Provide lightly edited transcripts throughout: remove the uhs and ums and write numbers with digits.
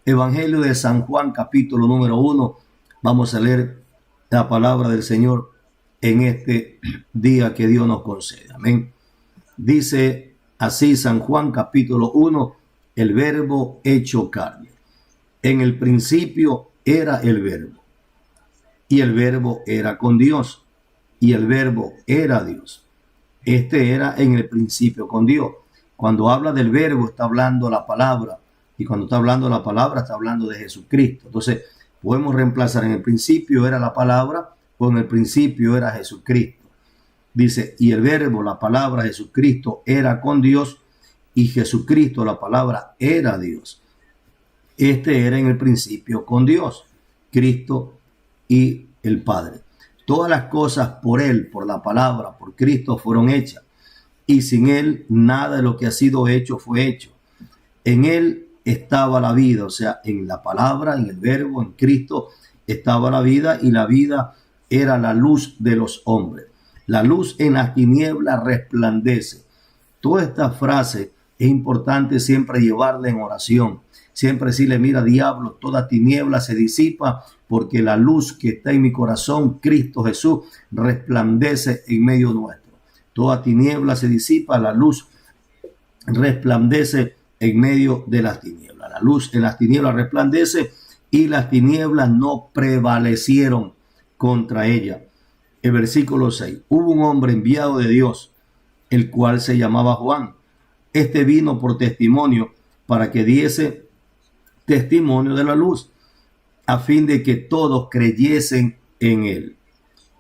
Evangelio de San Juan, capítulo número 1. Vamos a leer la palabra del Señor en este día que Dios nos concede. Amén. Dice así San Juan, capítulo 1, el verbo hecho carne. En el principio era el verbo, y el verbo era con Dios, y el verbo era Dios. Este era en el principio con Dios. Cuando habla del verbo está hablando la palabra, y cuando está hablando la palabra está hablando de Jesucristo. Entonces podemos reemplazar en el principio era la palabra o en el principio era Jesucristo. Dice, y el verbo, la palabra Jesucristo, era con Dios, y Jesucristo, la palabra, era Dios. Este era en el principio con Dios, Cristo y el Padre. Todas las cosas por Él, por la palabra, por Cristo fueron hechas, y sin Él nada de lo que ha sido hecho fue hecho. En Él estaba la vida, o sea, en la palabra, en el verbo, en Cristo estaba la vida, y la vida era la luz de los hombres. La luz en las tinieblas resplandece. Toda esta frase es importante siempre llevarla en oración. Siempre decirle, mira, diablo, toda tiniebla se disipa porque la luz que está en mi corazón, Cristo Jesús, resplandece en medio nuestro. Toda tiniebla se disipa, la luz resplandece en medio de las tinieblas. La luz en las tinieblas resplandece y las tinieblas no prevalecieron contra ella. El versículo 6. Hubo un hombre enviado de Dios, el cual se llamaba Juan. Este vino por testimonio para que diese testimonio de la luz, a fin de que todos creyesen en él.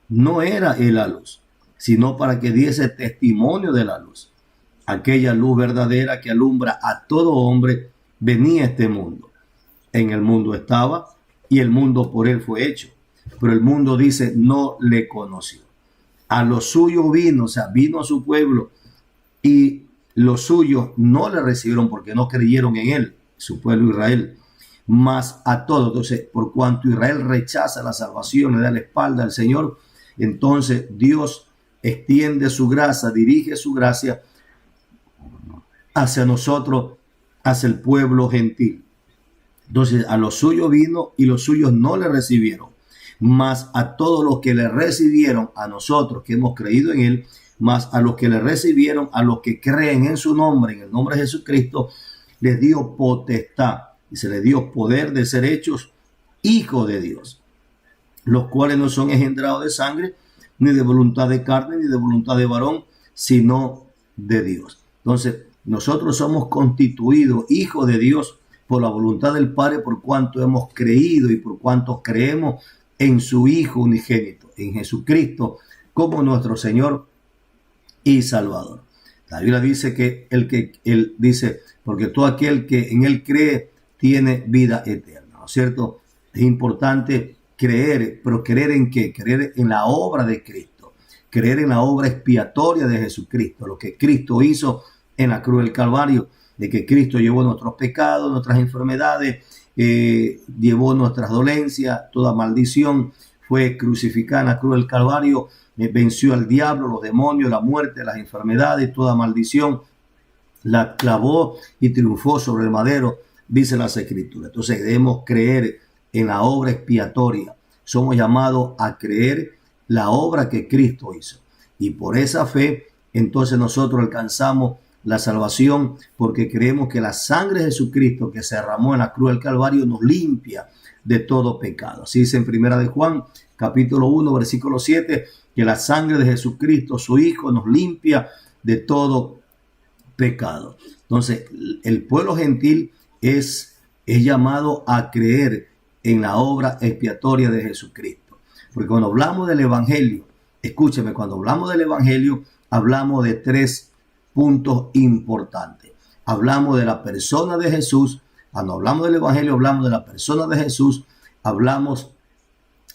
No era él la luz, sino para que diese testimonio de la luz. Aquella luz verdadera que alumbra a todo hombre venía a este mundo. En el mundo estaba, y el mundo por él fue hecho. Pero el mundo, dice, no le conoció. A los suyos vino, o sea, vino a su pueblo, y los suyos no le recibieron porque no creyeron en él, su pueblo Israel. Mas a todos, entonces, por cuanto Israel rechaza la salvación, le da la espalda al Señor, entonces Dios extiende su gracia, dirige su gracia hacia nosotros, hacia el pueblo gentil. Entonces, a los suyos vino y los suyos no le recibieron. Mas a todos los que le recibieron, a nosotros que hemos creído en él, mas a los que le recibieron, a los que creen en su nombre, en el nombre de Jesucristo, les dio potestad y se les dio poder de ser hechos hijos de Dios, los cuales no son engendrados de sangre, ni de voluntad de carne, ni de voluntad de varón, sino de Dios. Entonces, nosotros somos constituidos hijos de Dios por la voluntad del Padre, por cuanto hemos creído y por cuanto creemos en su Hijo unigénito, en Jesucristo, como nuestro Señor y Salvador. La Biblia dice que él dice, porque todo aquel que en él cree tiene vida eterna, ¿no es cierto? Es importante creer, pero ¿creer en qué? Creer en la obra de Cristo, creer en la obra expiatoria de Jesucristo, lo que Cristo hizo en la cruz del Calvario, de que Cristo llevó nuestros pecados, nuestras enfermedades, llevó nuestras dolencias, toda maldición, fue crucificada en la cruz del Calvario, venció al diablo, los demonios, la muerte, las enfermedades, toda maldición, la clavó y triunfó sobre el madero, dice las Escrituras. Entonces debemos creer en la obra expiatoria. Somos llamados a creer la obra que Cristo hizo. Y por esa fe, entonces nosotros alcanzamos la salvación, porque creemos que la sangre de Jesucristo que se derramó en la cruz del Calvario nos limpia de todo pecado. Así dice en Primera de Juan, capítulo 1, versículo 7, que la sangre de Jesucristo, su Hijo, nos limpia de todo pecado. Entonces, el pueblo gentil es llamado a creer en la obra expiatoria de Jesucristo. Porque cuando hablamos del Evangelio, escúcheme, cuando hablamos del Evangelio, hablamos de tres puntos importantes. Hablamos de la persona de Jesús. Cuando hablamos del Evangelio, hablamos de la persona de Jesús, hablamos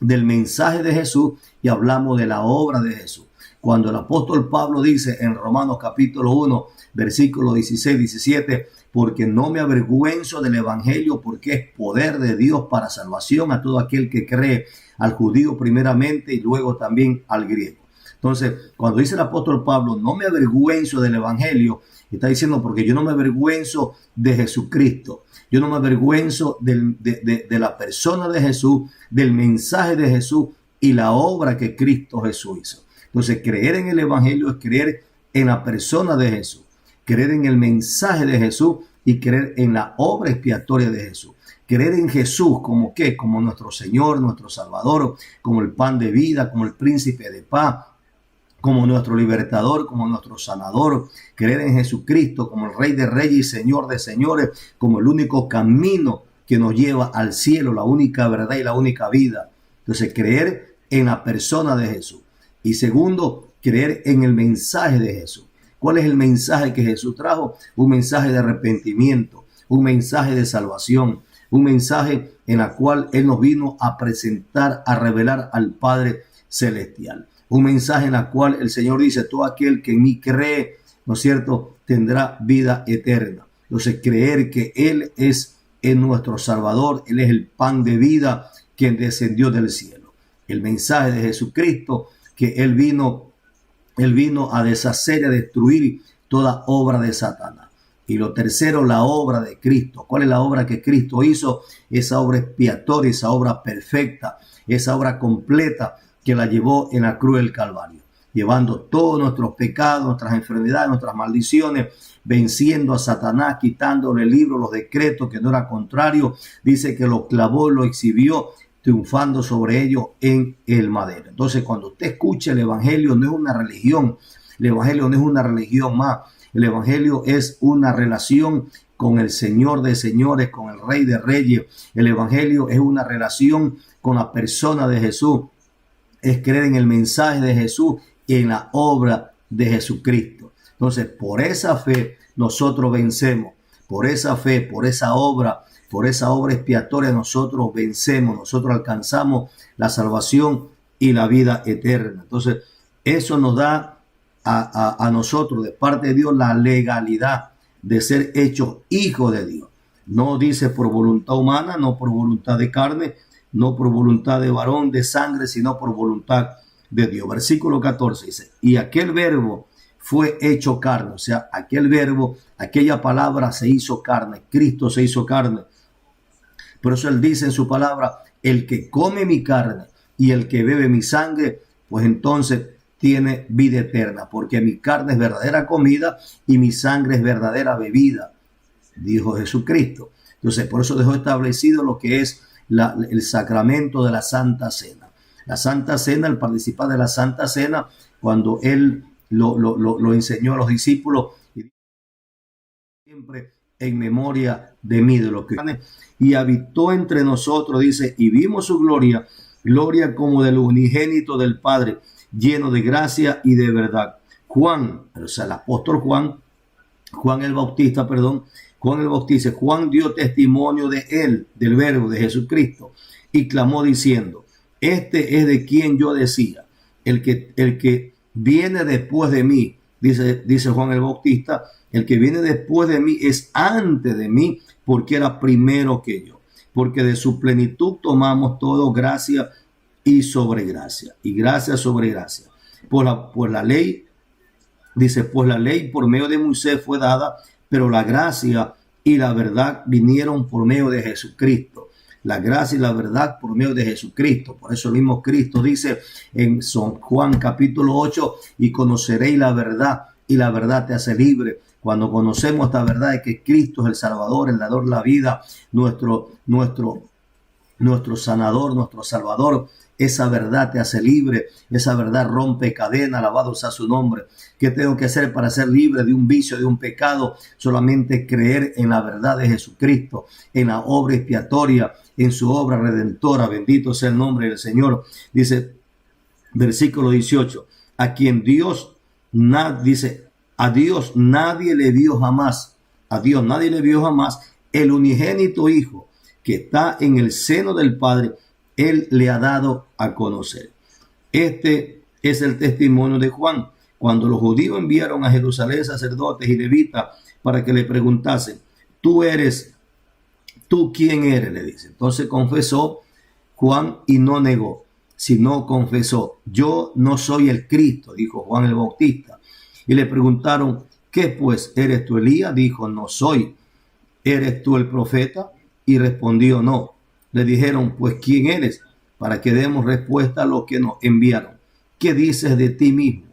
del mensaje de Jesús y hablamos de la obra de Jesús. Cuando el apóstol Pablo dice en Romanos capítulo 1, versículo 16, 17, porque no me avergüenzo del Evangelio, porque es poder de Dios para salvación a todo aquel que cree, al judío primeramente y luego también al griego. Entonces, cuando dice el apóstol Pablo, no me avergüenzo del Evangelio, está diciendo porque yo no me avergüenzo de Jesucristo. Yo no me avergüenzo de la persona de Jesús, del mensaje de Jesús y la obra que Cristo Jesús hizo. Entonces, creer en el Evangelio es creer en la persona de Jesús, creer en el mensaje de Jesús y creer en la obra expiatoria de Jesús. Creer en Jesús como ¿qué? Como nuestro Señor, nuestro Salvador, como el pan de vida, como el príncipe de paz, como nuestro libertador, como nuestro sanador. Creer en Jesucristo como el Rey de Reyes y Señor de Señores, como el único camino que nos lleva al cielo, la única verdad y la única vida. Entonces, creer en la persona de Jesús. Y segundo, creer en el mensaje de Jesús. ¿Cuál es el mensaje que Jesús trajo? Un mensaje de arrepentimiento, un mensaje de salvación, un mensaje en el cual Él nos vino a presentar, a revelar al Padre Celestial. Un mensaje en el cual el Señor dice, todo aquel que en mí cree, ¿no es cierto?, tendrá vida eterna. Entonces, creer que Él es nuestro Salvador, Él es el pan de vida, quien descendió del cielo. El mensaje de Jesucristo, que Él vino a deshacer y a destruir toda obra de Satanás. Y lo tercero, la obra de Cristo. ¿Cuál es la obra que Cristo hizo? Esa obra expiatoria, esa obra perfecta, esa obra completa que la llevó en la cruz del Calvario, llevando todos nuestros pecados, nuestras enfermedades, nuestras maldiciones, venciendo a Satanás, quitándole el libro, los decretos, que no era contrario. Dice que lo clavó, lo exhibió, triunfando sobre ellos en el madero. Entonces, cuando usted escucha el Evangelio, no es una religión. El Evangelio no es una religión más. El Evangelio es una relación con el Señor de señores, con el Rey de reyes. El Evangelio es una relación con la persona de Jesús. Es creer en el mensaje de Jesús y en la obra de Jesucristo. Entonces, por esa fe nosotros vencemos. Por esa fe, por esa obra expiatoria, nosotros vencemos, nosotros alcanzamos la salvación y la vida eterna. Entonces, eso nos da a nosotros, de parte de Dios, la legalidad de ser hechos hijos de Dios. No dice por voluntad humana, no por voluntad de carne, no por voluntad de varón, de sangre, sino por voluntad de Dios. Versículo 14 dice, y aquel verbo fue hecho carne, o sea, aquel verbo, aquella palabra se hizo carne, Cristo se hizo carne. Por eso Él dice en su palabra, el que come mi carne y el que bebe mi sangre, pues entonces tiene vida eterna, porque mi carne es verdadera comida y mi sangre es verdadera bebida, dijo Jesucristo. Entonces, por eso dejó establecido lo que es el sacramento de la Santa Cena. La Santa Cena, el participar de la Santa Cena, cuando Él lo enseñó a los discípulos, siempre en memoria de mí, de lo que y habitó entre nosotros, dice, y vimos su gloria, gloria como del unigénito del Padre, lleno de gracia y de verdad. Juan, o sea, el apóstol Juan el Bautista, Juan dio testimonio de él, del verbo de Jesucristo, y clamó diciendo, este es de quien yo decía, el que viene después de mí, dice Juan el Bautista, el que viene después de mí es antes de mí, porque era primero que yo, porque de su plenitud tomamos todo, gracia y sobre gracia, y gracia sobre gracia. Por la ley, dice, pues la ley por medio de Moisés fue dada, pero la gracia y la verdad vinieron por medio de Jesucristo. La gracia y la verdad por medio de Jesucristo. Por eso el mismo Cristo dice en San Juan capítulo 8, y conoceréis la verdad, y la verdad te hace libre. Cuando conocemos esta verdad de que Cristo es el Salvador, el dador de la vida, nuestro sanador, nuestro Salvador, esa verdad te hace libre, esa verdad rompe cadena, alabado sea su nombre. ¿Qué tengo que hacer para ser libre de un vicio, de un pecado? Solamente creer en la verdad de Jesucristo, en la obra expiatoria, en su obra redentora. Bendito sea el nombre del Señor. Dice, versículo 18, a quien Dios, dice, a Dios nadie le vio jamás, el unigénito Hijo que está en el seno del Padre, Él le ha dado a conocer. Este es el testimonio de Juan, cuando los judíos enviaron a Jerusalén sacerdotes y levitas para que le preguntasen, ¿tú quién eres? Le dice. Entonces confesó Juan y no negó, sino confesó, yo no soy el Cristo, dijo Juan el Bautista. Y le preguntaron, ¿qué pues? ¿Eres tú Elías? Dijo, no soy. ¿eres tú el profeta? Y respondió, no. Le dijeron, pues, ¿quién eres? Para que demos respuesta a los que nos enviaron. ¿Qué dices de ti mismo?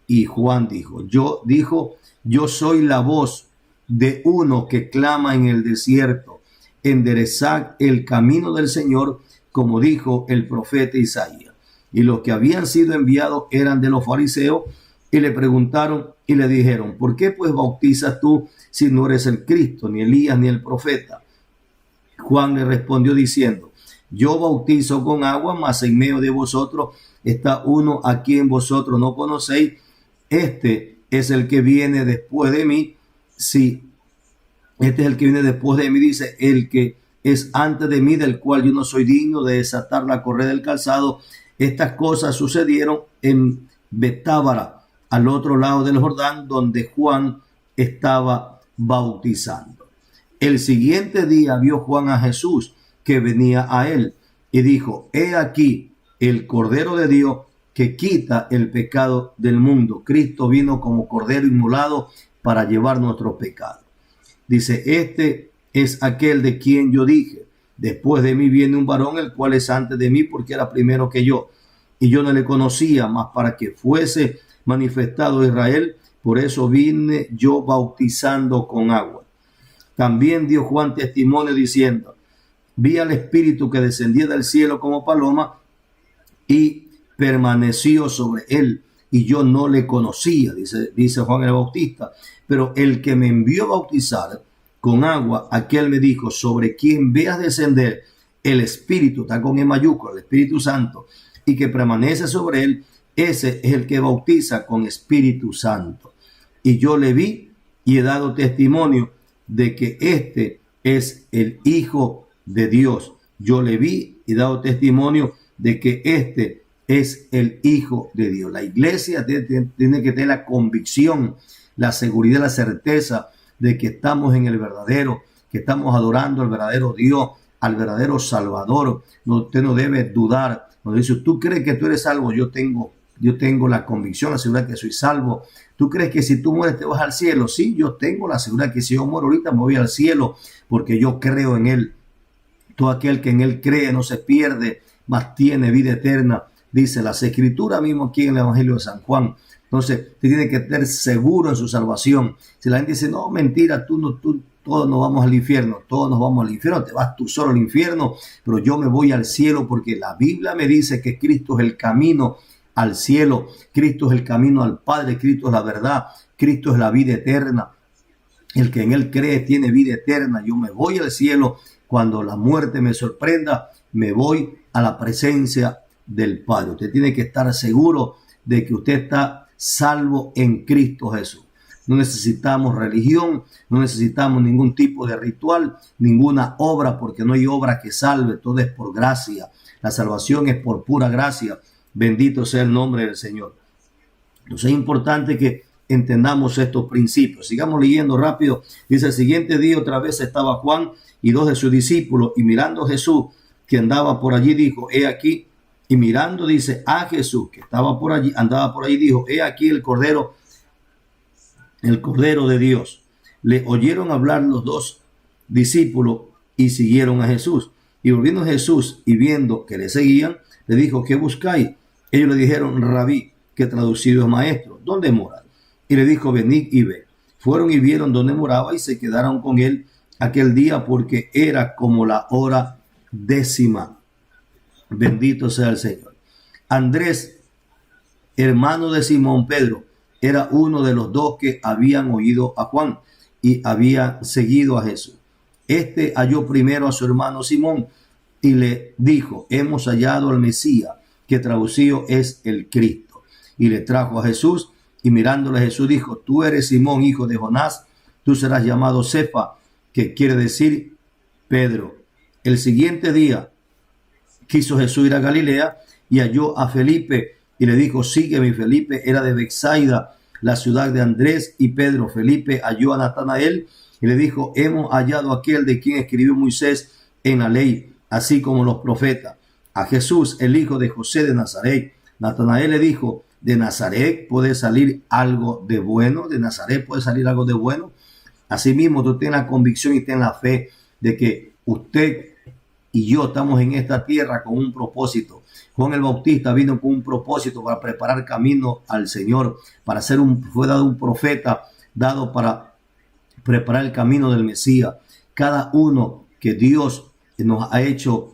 Y Juan dijo, yo soy la voz de uno que clama en el desierto, enderezad el camino del Señor, como dijo el profeta Isaías. Y los que habían sido enviados eran de los fariseos, y le preguntaron y le dijeron, ¿por qué pues bautizas tú si no eres el Cristo, ni Elías, ni el profeta? Juan le respondió diciendo, yo bautizo con agua, mas en medio de vosotros está uno a quien vosotros no conocéis. Este es el que viene después de mí. Sí, este es el que viene después de mí, dice, el que es antes de mí, del cual yo no soy digno de desatar la correa del calzado. Estas cosas sucedieron en Betábara, al otro lado del Jordán, donde Juan estaba bautizando. El siguiente día vio Juan a Jesús que venía a él y dijo, he aquí el Cordero de Dios que quita el pecado del mundo. Cristo vino como Cordero inmolado para llevar nuestros pecados. Dice, este es aquel de quien yo dije, después de mí viene un varón, el cual es antes de mí, porque era primero que yo. Y yo no le conocía, mas para que fuese manifestado Israel, por eso vine yo bautizando con agua. También dio Juan testimonio diciendo, vi al Espíritu que descendía del cielo como paloma y permaneció sobre él, y yo no le conocía, dice Juan el Bautista. Pero el que me envió a bautizar con agua, aquel me dijo, sobre quien veas descender el Espíritu, está con E mayúscula, el Espíritu Santo, y que permanece sobre él, ese es el que bautiza con Espíritu Santo. Y yo le vi y he dado testimonio de que este es el Hijo de Dios. Yo le vi y he dado testimonio de que este es el Hijo de Dios. La iglesia tiene que tener la convicción, la seguridad, la certeza de que estamos en el verdadero, que estamos adorando al verdadero Dios, al verdadero Salvador. Usted no debe dudar. Cuando dice, tú crees que tú eres salvo, yo tengo la convicción, la seguridad que soy salvo. ¿Tú crees que si tú mueres te vas al cielo? Sí, yo tengo la seguridad que si yo muero ahorita me voy al cielo, porque yo creo en Él. Todo aquel que en Él cree no se pierde, mas tiene vida eterna, dice las Escrituras mismo aquí en el Evangelio de San Juan. Entonces, te tiene que estar seguro en su salvación. Si la gente dice, no, mentira, todos nos vamos al infierno, todos nos vamos al infierno, te vas tú solo al infierno, pero yo me voy al cielo porque la Biblia me dice que Cristo es el camino al cielo, Cristo es el camino al Padre, Cristo es la verdad, Cristo es la vida eterna. El que en Él cree tiene vida eterna. Yo me voy al cielo. Cuando la muerte me sorprenda, me voy a la presencia del Padre. Usted tiene que estar seguro de que usted está salvo en Cristo Jesús. No necesitamos religión, no necesitamos ningún tipo de ritual, ninguna obra, porque no hay obra que salve, todo es por gracia. La salvación es por pura gracia. Bendito sea el nombre del Señor. Entonces es importante que entendamos estos principios. Sigamos leyendo rápido. Dice, el siguiente día otra vez estaba Juan y dos de sus discípulos, y mirando a Jesús que andaba por allí, dijo, he aquí, y mirando, dice, a Jesús que estaba por allí, andaba por allí, dijo, he aquí el Cordero de Dios. Le oyeron hablar los dos discípulos y siguieron a Jesús. Y volviendo a Jesús y viendo que le seguían, le dijo, ¿qué buscáis? Ellos le dijeron, Rabí, que traducido es maestro, ¿dónde mora? Y le dijo, venid y ve. Fueron y vieron dónde moraba y se quedaron con él aquel día, porque era como la hora 10. Bendito sea el Señor. Andrés, hermano de Simón Pedro, era uno de los dos que habían oído a Juan y había seguido a Jesús. Este halló primero a su hermano Simón y le dijo, hemos hallado al Mesías, que traducido es el Cristo. Y le trajo a Jesús, y mirándole Jesús dijo, tú eres Simón, hijo de Jonás, tú serás llamado Cefa, que quiere decir Pedro. El siguiente día quiso Jesús ir a Galilea y halló a Felipe y le dijo, sígueme. Felipe era de Betsaida, la ciudad de Andrés y Pedro. Felipe halló a Natanael y le dijo, hemos hallado a aquel de quien escribió Moisés en la ley, así como los profetas, a Jesús, el hijo de José de Nazaret. Natanael le dijo, ¿de Nazaret puede salir algo de bueno? ¿De Nazaret puede salir algo de bueno? Asimismo, tú ten la convicción y ten la fe de que usted y yo estamos en esta tierra con un propósito. Juan el Bautista vino con un propósito para preparar camino al Señor, para ser fue dado un profeta, dado para preparar el camino del Mesías. Cada uno que Dios nos ha hecho,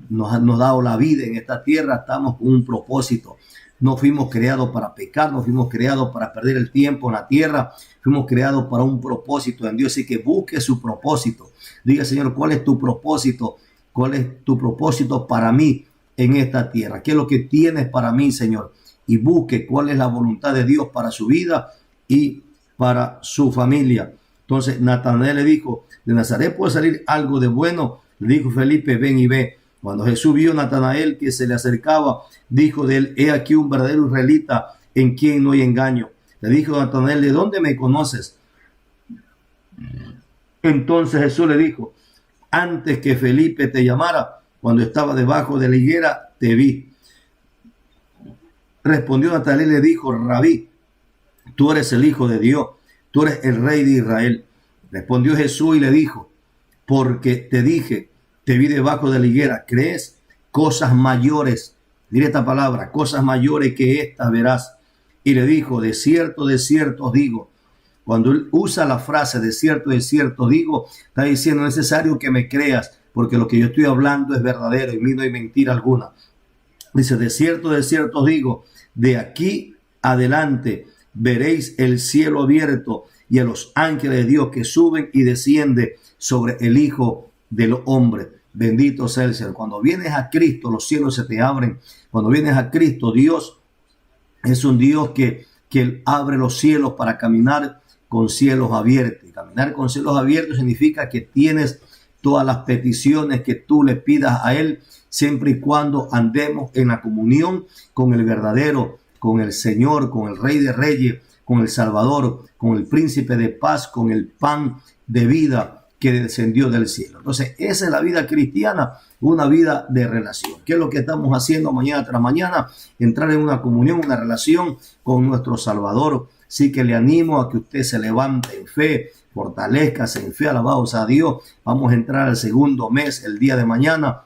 nos ha dado la vida en esta tierra, estamos con un propósito. No fuimos creados para pecar, no fuimos creados para perder el tiempo en la tierra, fuimos creados para un propósito en Dios. Así que busque su propósito. Diga, Señor, ¿cuál es tu propósito? ¿Cuál es tu propósito para mí en esta tierra? ¿Qué es lo que tienes para mí, Señor? Y busque cuál es la voluntad de Dios para su vida y para su familia. Entonces Natanael le dijo, de Nazaret puede salir algo de bueno. Le dijo Felipe, ven y ve. Cuando Jesús vio a Natanael que se le acercaba, dijo de él, he aquí un verdadero israelita en quien no hay engaño. Le dijo a Natanael, ¿de dónde me conoces? Entonces Jesús le dijo, antes que Felipe te llamara, cuando estaba debajo de la higuera, te vi. Respondió Natanael y le dijo, Rabí, tú eres el Hijo de Dios, tú eres el Rey de Israel. Respondió Jesús y le dijo, porque te dije, te vi debajo de la higuera, ¿crees? Cosas mayores, mire esta palabra, cosas mayores que estas verás. Y le dijo, de cierto os digo. Cuando él usa la frase de cierto os digo, está diciendo, no es necesario que me creas, porque lo que yo estoy hablando es verdadero y no hay mentira alguna. Dice, de cierto os digo, de aquí adelante veréis el cielo abierto y a los ángeles de Dios que suben y descienden sobre el Hijo del Hombre. Bendito sea el Señor. Cuando vienes a Cristo, los cielos se te abren. Cuando vienes a Cristo, Dios es un Dios que abre los cielos para caminar con cielos abiertos. Y caminar con cielos abiertos significa que tienes todas las peticiones que tú le pidas a Él, siempre y cuando andemos en la comunión con el verdadero, con el Señor, con el Rey de Reyes, con el Salvador, con el Príncipe de Paz, con el pan de vida que descendió del cielo. Entonces, esa es la vida cristiana, una vida de relación. ¿Qué es lo que estamos haciendo mañana tras mañana? Entrar en una comunión, una relación con nuestro Salvador. Así que le animo a que usted se levante en fe, fortalezcase en fe, alabados a Dios. Vamos a entrar al segundo mes el día de mañana.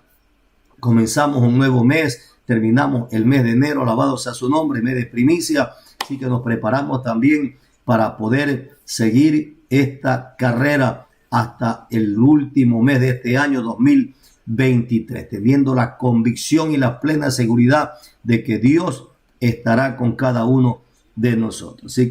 Comenzamos un nuevo mes, terminamos el mes de enero, alabado sea su nombre, mes de primicia. Así que nos preparamos también para poder seguir esta carrera hasta el último mes de este año 2023, teniendo la convicción y la plena seguridad de que Dios estará con cada uno de nosotros. Así que